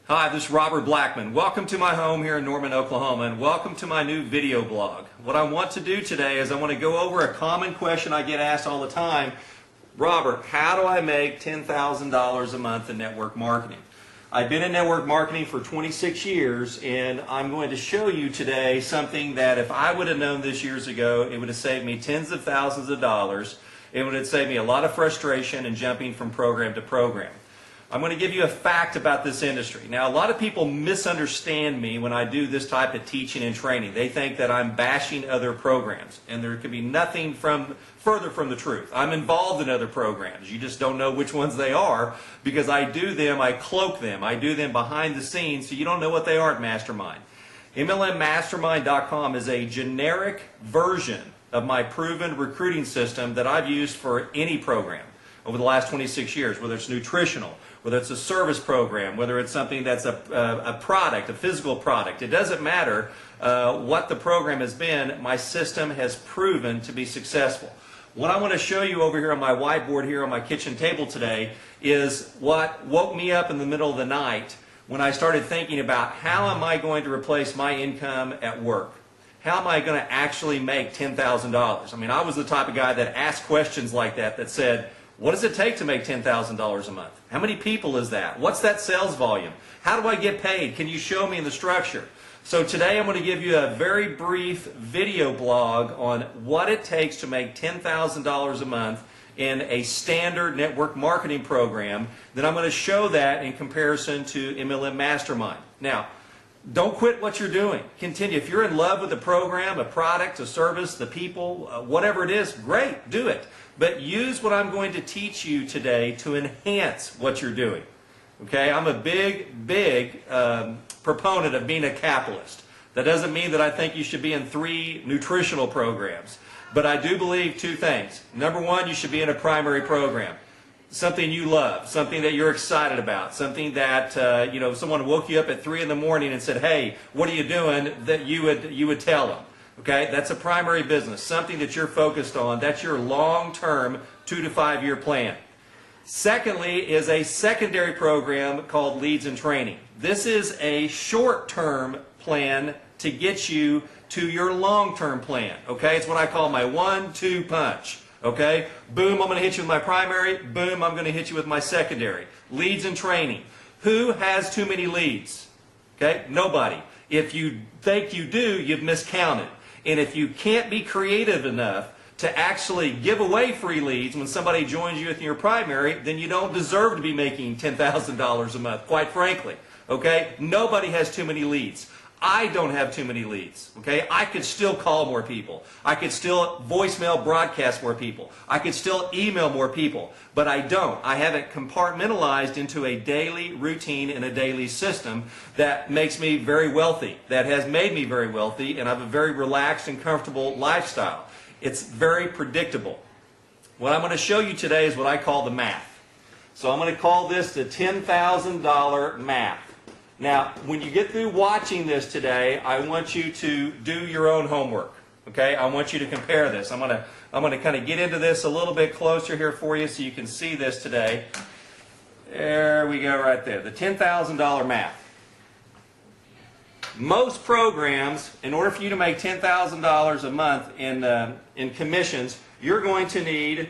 Hi, this is Robert Blackman. Welcome to my home here in Norman, Oklahoma, and welcome to my new video blog. What I want to do today is I want to go over a common question I get asked all the time. Robert, how do I make $10,000 a month in network marketing? I've been in network marketing for 26 years, and I'm going to show you today something that if I would have known this years ago, it would have saved me tens of thousands of dollars. It would have saved me a lot of frustration and jumping from program to program. I'm going to give you a fact about this industry. Now, a lot of people misunderstand me when I do this type of teaching and training. They think that I'm bashing other programs, and there could be nothing further from the truth. I'm involved in other programs. You just don't know which ones they are because I do them, I cloak them, I do them behind the scenes, so you don't know what they are at Mastermind. MLMmastermind.com is a generic version of my proven recruiting system that I've used for any program over the last 26 years, whether it's nutritional, whether it's a service program, whether it's something that's a product, a physical product. It doesn't matter what the program has been, my system has proven to be successful. What I want to show you over here on my whiteboard here on my kitchen table today is what woke me up in the middle of the night when I started thinking about how am I going to replace my income at work? How am I going to actually make $10,000? I mean, I was the type of guy that asked questions like that said, what does it take to make $10,000 a month? How many people is that? What's that sales volume? How do I get paid? Can you show me in the structure? So today I'm going to give you a very brief video blog on what it takes to make $10,000 a month in a standard network marketing program. Then I'm going to show that in comparison to MLM Mastermind. Now, don't quit what you're doing. Continue. If you're in love with the program, a product, a service, the people, whatever it is, great, do it. But use what I'm going to teach you today to enhance what you're doing. Okay? I'm a big proponent of being a capitalist. That doesn't mean that I think you should be in 3 nutritional programs. But I do believe 2 things. Number 1, you should be in a primary program. Something you love, something that you're excited about, something that, someone woke you up at 3 in the morning and said, hey, what are you doing, that you would tell them. Okay, that's a primary business, something that you're focused on. That's your long-term 2 to 5 year plan. Secondly is a secondary program called Leads and Training. This is a short-term plan to get you to your long-term plan. Okay, it's what I call my 1-2 punch. Okay, boom, I'm going to hit you with my primary. Boom, I'm going to hit you with my secondary. Leads and Training. Who has too many leads? Okay, nobody. If you think you do, you've miscounted. And if you can't be creative enough to actually give away free leads when somebody joins you in your primary, then you don't deserve to be making $10,000 a month, quite frankly. Okay? Nobody has too many leads. I don't have too many leads. Okay? I could still call more people. I could still voicemail broadcast more people. I could still email more people. But I don't. I have it compartmentalized into a daily routine and a daily system that makes me very wealthy, that has made me very wealthy, and I have a very relaxed and comfortable lifestyle. It's very predictable. What I'm going to show you today is what I call the math. So I'm going to call this the $10,000 math. Now, when you get through watching this today, I want you to do your own homework. Okay? I want you to compare this. I'm going to kind of get into this a little bit closer here for you so you can see this today. There we go right there. The $10,000 math. Most programs, in order for you to make $10,000 a month in commissions, you're going to need,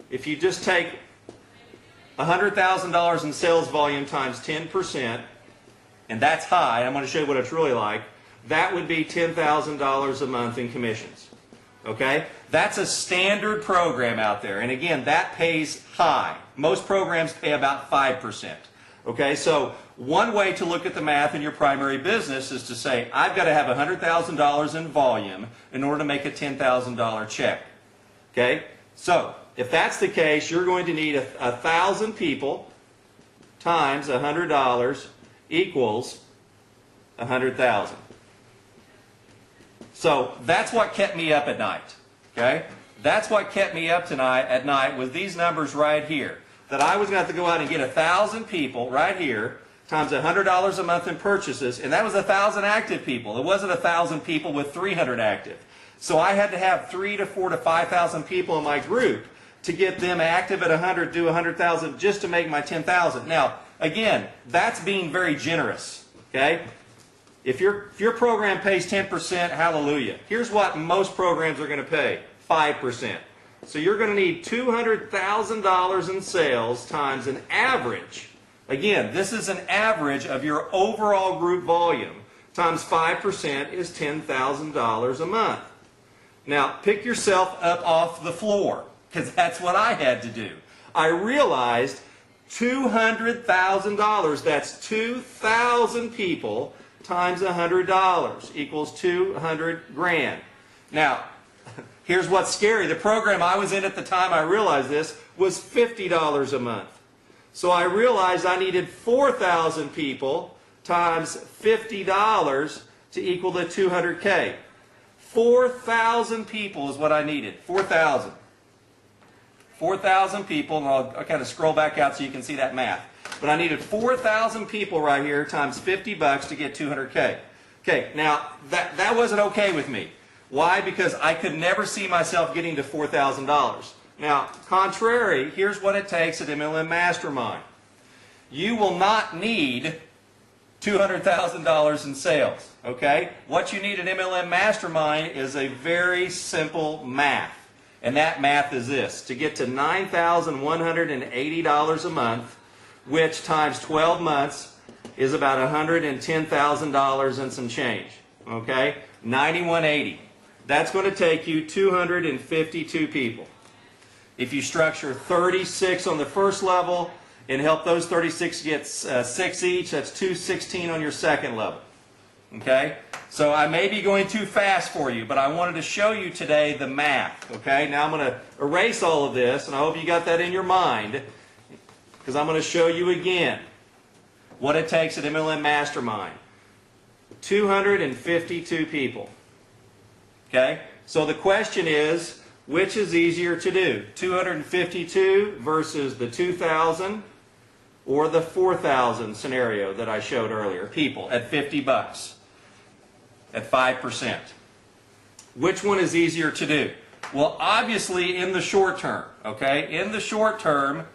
if you just take $100,000 in sales volume times 10%, and that's high, I'm going to show you what it's really like, that would be $10,000 a month in commissions. Okay? That's a standard program out there. And again, that pays high. Most programs pay about 5%. Okay? So one way to look at the math in your primary business is to say, I've got to have $100,000 in volume in order to make a $10,000 check. Okay? So if that's the case, you're going to need 1,000 people times $100 equals 100,000. So that's what kept me up at night. Okay? That's what kept me up at night was these numbers right here. That I was going to have to go out and get 1,000 people right here times $100 a month in purchases, and that was 1,000 active people. It wasn't 1,000 people with 300 active. So I had to have 3,000 to 4,000 to 5,000 people in my group to get them active at 100, do 100,000 just to make my 10,000. Now, again, that's being very generous, okay? If your program pays 10%, hallelujah. Here's what most programs are going to pay, 5%. So you're going to need $200,000 in sales times an average. Again, this is an average of your overall group volume. Times 5% is $10,000 a month. Now, pick yourself up off the floor, because that's what I had to do. I realized $200,000, that's 2,000 people times $100 equals 200 grand. Now, here's what's scary. The program I was in at the time I realized this was $50 a month. So I realized I needed 4,000 people times $50 to equal the 200K. 4,000 people is what I needed. 4,000. 4,000 people, and I'll kind of scroll back out so you can see that math. But I needed 4,000 people right here times $50 to get 200K. Okay, now that wasn't okay with me. Why? Because I could never see myself getting to $4,000. Now, contrary, here's what it takes at MLM Mastermind. You will not need $200,000 in sales, okay? What you need at MLM Mastermind is a very simple math. And that math is this: to get to $9,180 a month, which times 12 months is about $110,000 and some change, okay? 9180. That's going to take you 252 people. If you structure 36 on the first level and help those 36 get 6 each, that's 216 on your second level. Okay? So I may be going too fast for you, but I wanted to show you today the math. Okay? Now I'm going to erase all of this, and I hope you got that in your mind, because I'm going to show you again what it takes at MLM Mastermind. 252 people. Okay? So the question is, which is easier to do? 252 versus the 2,000 or the 4,000 scenario that I showed earlier, people at $50 at 5%. Which one is easier to do? Well, obviously in the short term, okay? In the short term,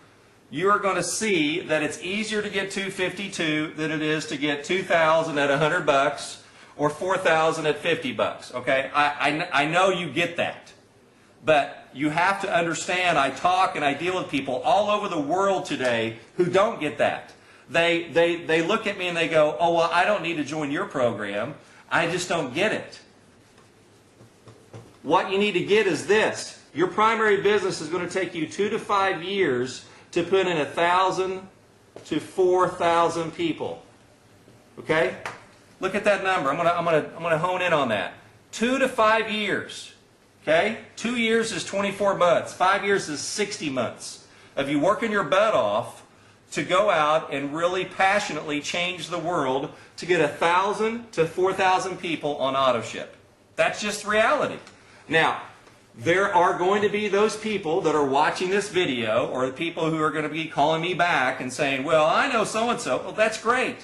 you are going to see that it's easier to get 252 than it is to get 2,000 at $100 or 4,000 at $50, okay? I know you get that. But you have to understand, I talk and I deal with people all over the world today who don't get that. They look at me and they go, oh, well, I don't need to join your program. I just don't get it. What you need to get is this. Your primary business is going to take you 2 to 5 years to put in 1,000 to 4,000 people. Okay? Look at that number. I'm going to hone in on that. 2 to 5 years. Okay? 2 years is 24 months. 5 years is 60 months of you working your butt off to go out and really passionately change the world to get 1,000 to 4,000 people on AutoShip. That's just reality. Now, there are going to be those people that are watching this video, or the people who are going to be calling me back and saying, well, I know so-and-so. Well, that's great.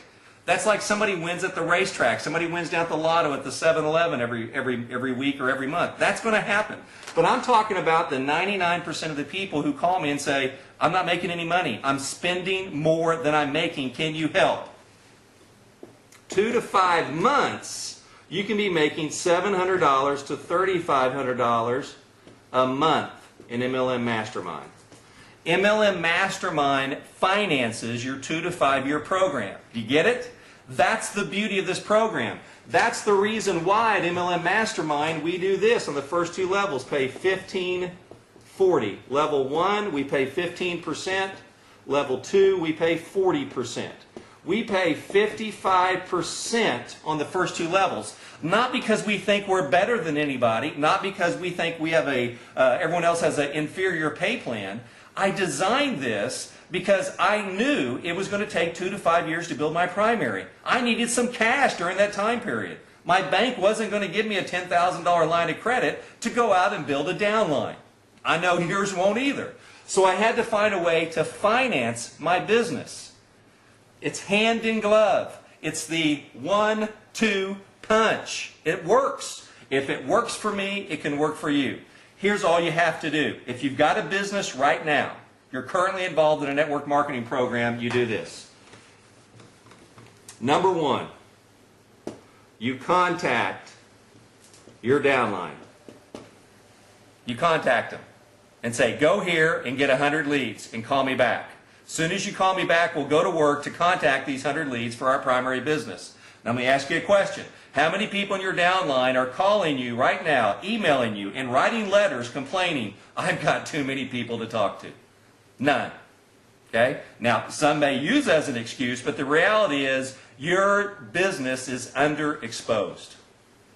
That's like somebody wins at the racetrack. Somebody wins down at the lotto at the 7-Eleven every week or every month. That's going to happen. But I'm talking about the 99% of the people who call me and say, I'm not making any money. I'm spending more than I'm making. Can you help? 2 to 5 months, you can be making $700 to $3,500 a month in MLM Mastermind. MLM Mastermind finances your 2 to 5 year program. Do you get it? That's the beauty of this program. That's the reason why at MLM Mastermind we do this on the first 2 levels. Pay 15/40. Level 1, we pay 15%. Level 2, we pay 40%. We pay 55% on the first 2 levels. Not because we think we're better than anybody. Not because we think we have everyone else has an inferior pay plan. I designed this because I knew it was going to take 2 to 5 years to build my primary. I needed some cash during that time period. My bank wasn't going to give me a $10,000 line of credit to go out and build a downline. I know yours won't either. So I had to find a way to finance my business. It's hand in glove. It's the 1-2 punch. It works. If it works for me, it can work for you. Here's all you have to do. If you've got a business right now, you're currently involved in a network marketing program, you do this. Number one, you contact your downline. You contact them and say, go here and get 100 leads and call me back. As soon as you call me back, we'll go to work to contact these 100 leads for our primary business. Now let me ask you a question. How many people in your downline are calling you right now, emailing you, and writing letters complaining, I've got too many people to talk to? None. Okay? Now, some may use that as an excuse, but the reality is your business is underexposed.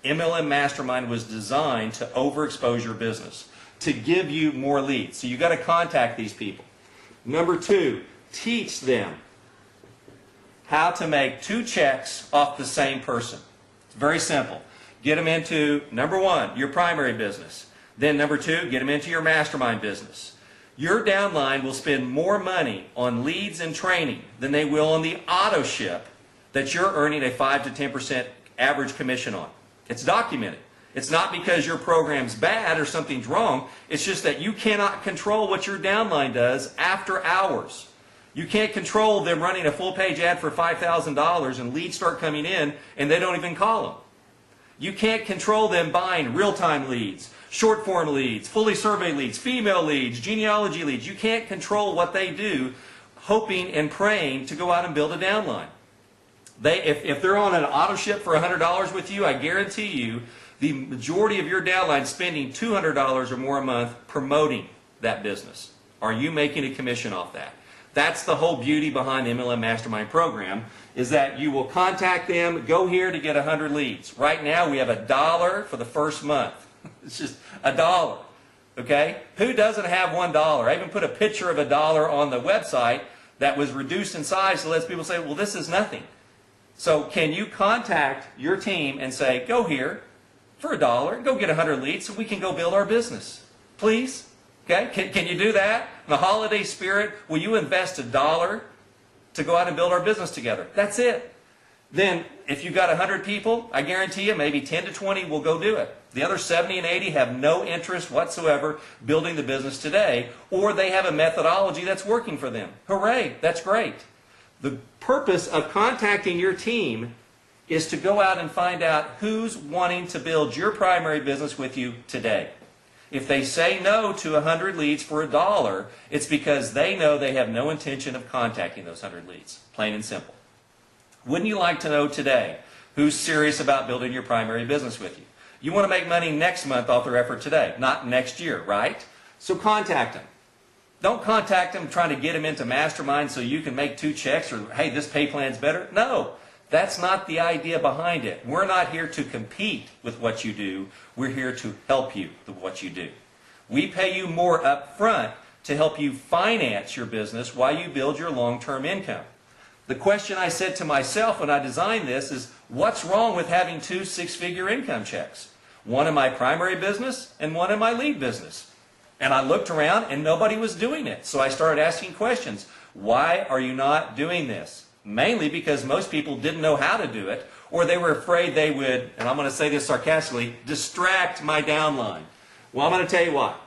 MLM Mastermind was designed to overexpose your business, to give you more leads. So you've got to contact these people. Number two, teach them how to make 2 checks off the same person. It's very simple. Get them into, number one, your primary business. Then number two, get them into your mastermind business. Your downline will spend more money on leads and training than they will on the auto ship that you're earning a 5 to 10% average commission on. It's documented. It's not because your program's bad or something's wrong. It's just that you cannot control what your downline does after hours. You can't control them running a full-page ad for $5,000 and leads start coming in and they don't even call them. You can't control them buying real-time leads, short-form leads, fully surveyed leads, female leads, genealogy leads. You can't control what they do, hoping and praying to go out and build a downline. If they're on an auto ship for $100 with you, I guarantee you the majority of your downline spending $200 or more a month promoting that business. Are you making a commission off that? That's the whole beauty behind the MLM Mastermind program, is that you will contact them, go here to get 100 leads. Right now we have $1 for the first month. It's just $1. Okay? Who doesn't have $1? I even put a picture of $1 on the website that was reduced in size to let people say, well, this is nothing. So can you contact your team and say, go here for $1 and go get 100 leads so we can go build our business? Please? Okay? Can you do that? In the holiday spirit, will you invest $1 to go out and build our business together? That's it. Then, if you've got 100 people, I guarantee you maybe 10 to 20 will go do it. The other 70 and 80 have no interest whatsoever building the business today, or they have a methodology that's working for them. Hooray, that's great. The purpose of contacting your team is to go out and find out who's wanting to build your primary business with you today. If they say no to 100 leads for $1, it's because they know they have no intention of contacting those 100 leads. Plain and simple. Wouldn't you like to know today who's serious about building your primary business with you? You want to make money next month off their effort today, not next year, right? So contact them. Don't contact them trying to get them into mastermind so you can make 2 checks or, hey, this pay plan's better. No, that's not the idea behind it. We're not here to compete with what you do. We're here to help you with what you do. We pay you more up front to help you finance your business while you build your long-term income. The question I said to myself when I designed this is, what's wrong with having 2 6-figure income checks? One in my primary business and one in my lead business. And I looked around and nobody was doing it. So I started asking questions. Why are you not doing this? Mainly because most people didn't know how to do it, or they were afraid they would, and I'm going to say this sarcastically, distract my downline. Well, I'm going to tell you what.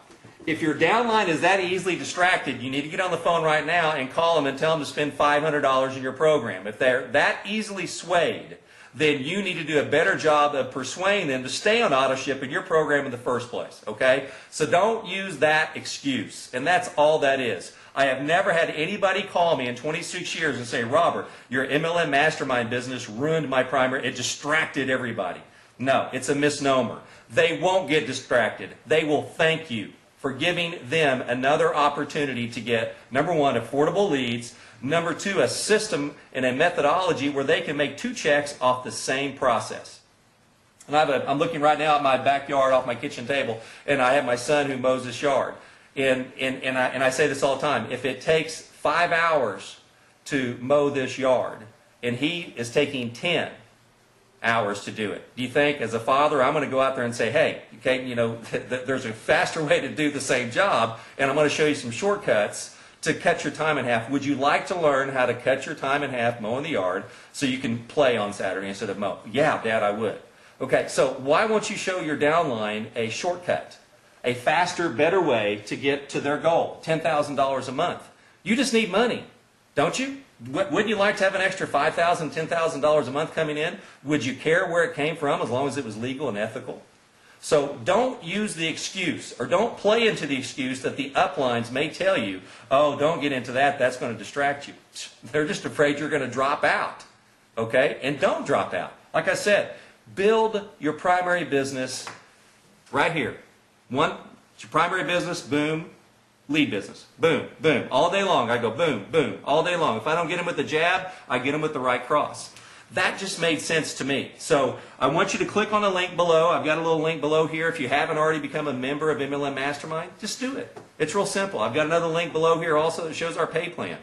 If your downline is that easily distracted, you need to get on the phone right now and call them and tell them to spend $500 in your program. If they're that easily swayed, then you need to do a better job of persuading them to stay on auto ship in your program in the first place. Okay? So don't use that excuse. And that's all that is. I have never had anybody call me in 26 years and say, Robert, your MLM mastermind business ruined my primary. It distracted everybody. No, it's a misnomer. They won't get distracted. They will thank you for giving them another opportunity to get, number one, affordable leads, number two, a system and a methodology where they can make 2 checks off the same process. And I'm looking right now at my backyard off my kitchen table, and I have my son who mows this yard. And I say this all the time. If it takes 5 hours to mow this yard, and he is taking 10 hours to do it, do you think, as a father, I'm going to go out there and say, hey, okay, you know, there's a faster way to do the same job, and I'm going to show you some shortcuts to cut your time in half. Would you like to learn how to cut your time in half mowing the yard so you can play on Saturday instead of mow? Yeah, Dad, I would. Okay, so why won't you show your downline a shortcut? A faster, better way to get to their goal, $10,000 a month. You just need money, don't you? Wouldn't you like to have an extra $5,000, $10,000 a month coming in? Would you care where it came from as long as it was legal and ethical? So don't use the excuse, or don't play into the excuse that the uplines may tell you, oh, don't get into that, that's going to distract you. They're just afraid you're going to drop out, okay? And don't drop out. Like I said, build your primary business right here. It's your primary business, boom, lead business, boom, boom. All day long, I go boom, boom, all day long. If I don't get them with the jab, I get them with the right cross. That just made sense to me. So I want you to click on the link below. I've got a little link below here. If you haven't already become a member of MLM Mastermind, just do it. It's real simple. I've got another link below here also that shows our pay plan.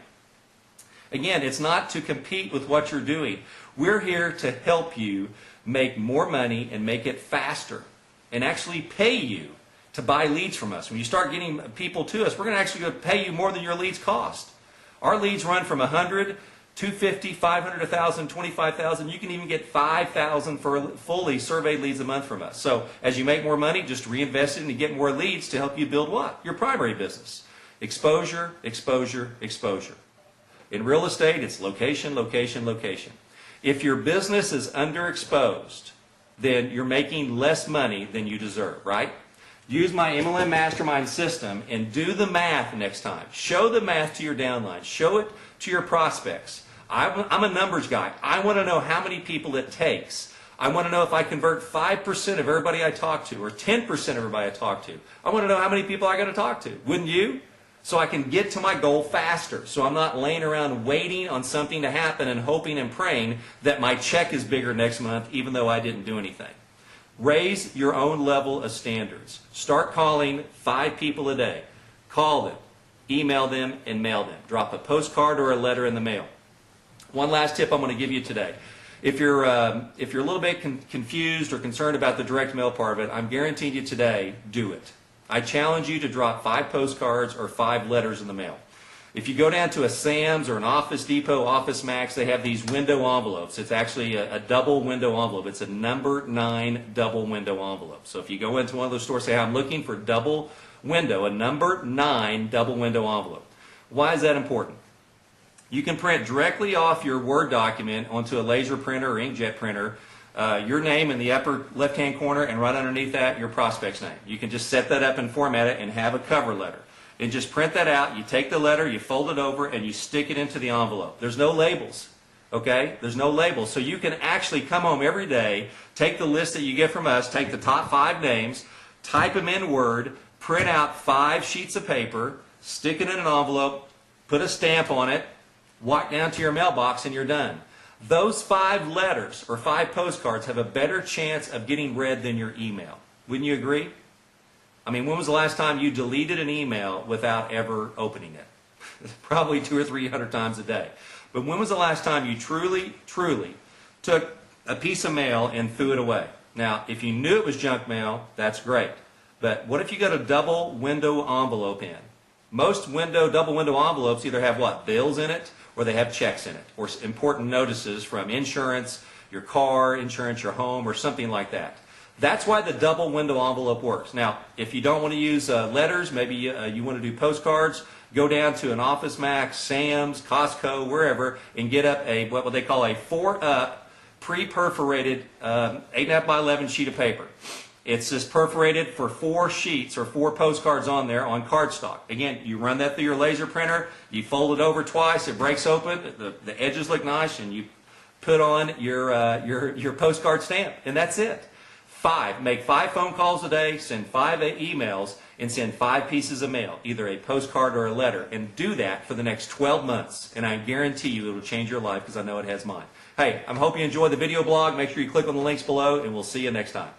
Again, it's not to compete with what you're doing. We're here to help you make more money and make it faster and actually pay you to buy leads from us. When you start getting people to us, we're going to actually pay you more than your leads cost. Our leads run from 100, 250, 500, 1,000, 25,000. You can even get 5,000 for fully surveyed leads a month from us. So as you make more money, just reinvest it and get more leads to help you build what? Your primary business. Exposure, exposure, exposure. In real estate, it's location, location, location. If your business is underexposed, then you're making less money than you deserve, right? Use my MLM Mastermind system and do the math next time. Show the math to your downline. Show it to your prospects. I'm a numbers guy. I want to know how many people it takes. I want to know if I convert 5% of everybody I talk to or 10% of everybody I talk to. I want to know how many people I got to talk to. Wouldn't you? So I can get to my goal faster. So I'm not laying around waiting on something to happen and hoping and praying that my check is bigger next month even though I didn't do anything. Raise your own level of standards. Start calling 5 people a day. Call them, email them, and mail them. Drop a postcard or a letter in the mail. One last tip I'm going to give you today. If you're a little bit confused or concerned about the direct mail part of it, I'm guaranteeing you today, do it. I challenge you to drop 5 postcards or 5 letters in the mail. If you go down to a Sam's or an Office Depot, Office Max, they have these window envelopes. It's actually a double window envelope. It's a number 9 double window envelope. So if you go into one of those stores, say, I'm looking for double window, a number 9 double window envelope. Why is that important? You can print directly off your Word document onto a laser printer or inkjet printer, your name in the upper left-hand corner, and right underneath that, your prospect's name. You can just set that up and format it and have a cover letter. And just print that out. You take the letter, you fold it over, and you stick it into the envelope. There's no labels, okay? There's no labels. So you can actually come home every day, take the list that you get from us, take the top 5 names, type them in Word, print out 5 sheets of paper, stick it in an envelope, put a stamp on it, walk down to your mailbox, and you're done. Those 5 letters or 5 postcards have a better chance of getting read than your email. Wouldn't you agree? I mean, when was the last time you deleted an email without ever opening it? Probably 200 or 300 times a day. But when was the last time you truly, truly took a piece of mail and threw it away? Now, if you knew it was junk mail, that's great. But what if you got a double window envelope in? Most double window envelopes either have what? Bills in it, or they have checks in it, or important notices from insurance, your car insurance, your home, or something like that. That's why the double window envelope works. Now, if you don't want to use letters, maybe you want to do postcards, go down to an Office Max, Sam's, Costco, wherever, and get up what they call a 4-up pre-perforated 8.5 by 11 sheet of paper. It's just perforated for 4 sheets or 4 postcards on there on cardstock. Again, you run that through your laser printer, you fold it over twice, it breaks open, the edges look nice, and you put on your postcard stamp, and that's it. 5. Make 5 phone calls a day, send 5 emails, and send 5 pieces of mail, either a postcard or a letter, and do that for the next 12 months. And I guarantee you it will change your life because I know it has mine. Hey, I hope you enjoyed the video blog. Make sure you click on the links below, and we'll see you next time.